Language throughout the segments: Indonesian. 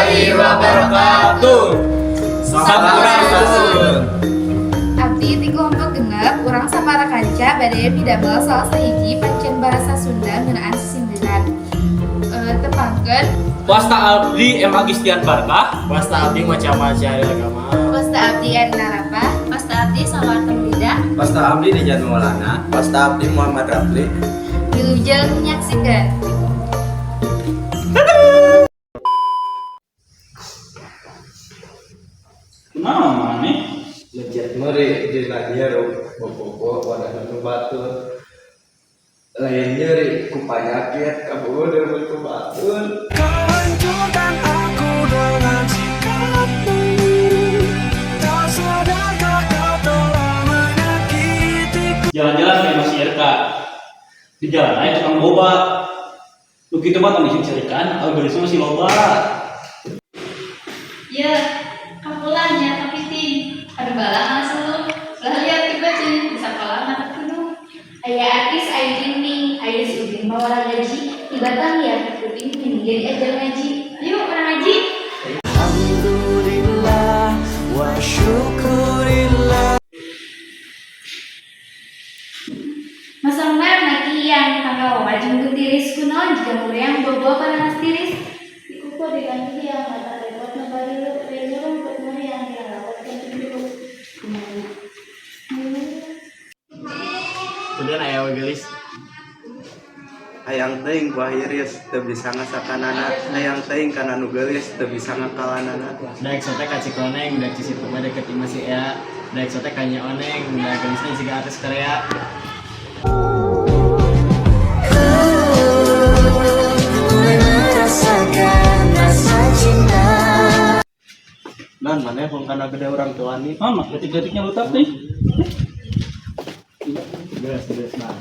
warahmatullahi wabarakatuh. Sampurasun. Abdi ti kelompok genep urang sapara kanca badaya pidamel salah sahiji pancen bahasa Sunda ngeunaan sindiran. Tepangkeun Wasta Abdi M. Agistian Barkah. Wasta abdi macam syahri agama. Wasta Abdi N. Narapa, Wasta Abdi Salawat Temlida, Pasta Abdi di Jan Maulana. Pasta Abdi Muhammad Rafli. wilujeng menyaksikan. Kenapa mana? Lejat meri di radio bobo wadah nu batur. Lain nyeri ku panyakit kabur dari ku batur. Hancurkan aku dengan sikapmu. Tak sadarkah kau telah menyakitiku. Jalan-jalan kayak masih RK. Di jalan aja tukang boba. Lu gitu mah tadi cerikan, algoritma masih loba. Ya, kapulanya tapi ting. Ada balang langsung. Lah lihat tiba cing bisa kalah anak penuh. Aya artis aya dinding, aya sudin mawara gaji, tibatan ya kuping pinggir ajar ngaji. Yuk orang ngaji. Alhamdulillah wa syukurillah. Masangna nakian tanggal wajib gutiris kunaon jika mureang bobo panas tiris. Ikupo diganti yang mata repot nabari lu relurung buat yang rapat kan dulu. Kemudian aya gelis. Hayang teuing ku ahiris teu bisa ngasakanana. Hayang teuing kana nu geulis teu bisa ngakalanana. Daek sote ka Cikoneng, daek ci situ mah deket imah si Ea. Daek sote ka Nya Oneng, daek gelisna siga artis Korea. Merasakan rasa cinta. Nan maneh pun kana gede urang tua ni. Mama, detik-detiknya lu tap nih. Geus nah.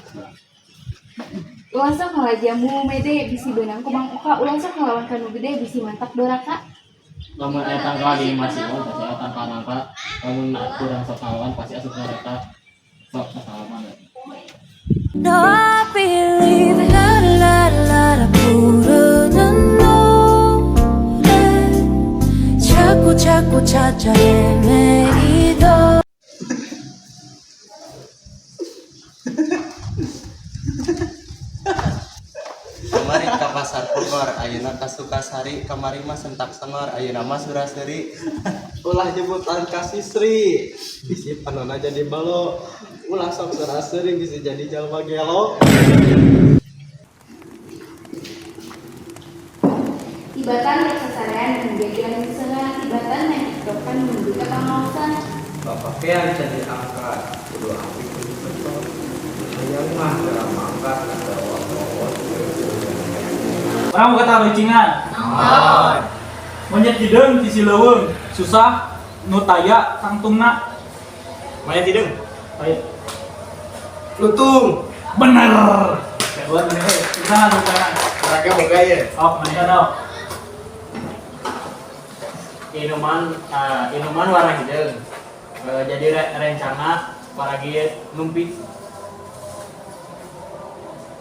Ulang sok ngalajamu mede bisi benang kumang uka, ulang sok ngelawan kanu gede bisi mantap doraka. Lamun aya tangkal di masih mau pasti aya tangkal nangka. Lamun kurang sok ngalawan pasti asup neraka. Sok salaman. No, I believe la la la la 부르는 노래 자꾸 찾아 헤매이던 Kamari ka pasar Bogor, ayeuna ka Sukasari, kamari mah sentak sengor, ayeuna mah Suraseri. Ulah nyebutan kasih Sri, bisi panonna jadi balo. Ulah sok Suraseri bisa jadi jalma gelo. Tibatan yang sasaran menjadikan kesalahan tibatan yang diterapkan menunjukkan pengawasan. Bapak yang jadi angkat, kudu apik kudu betul. Hayang mah dalam angkat ada waktu-waktu. Orang mau kata lecingan. Monyet hideung ti Sileuweung, susah nu taya tangtungna. Maya tidung. Ayo. Lutung, Bener. Kedua nih, kita bukan. orangnya boga ya. Oh, mana dong? Inuman warna hideung. Jadi rencana paragi lumpi.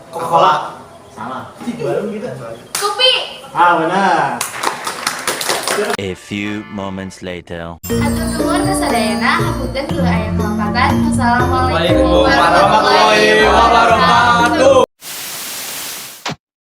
Coca-Cola. Salah. Baru gitu. Kopi. Benar. A few moments later. Atur nuhun kasadayana hapunten kula aya kelopatan. Wassalamualaikum Waalaikumsalam warahmatullahi wabarakatuh.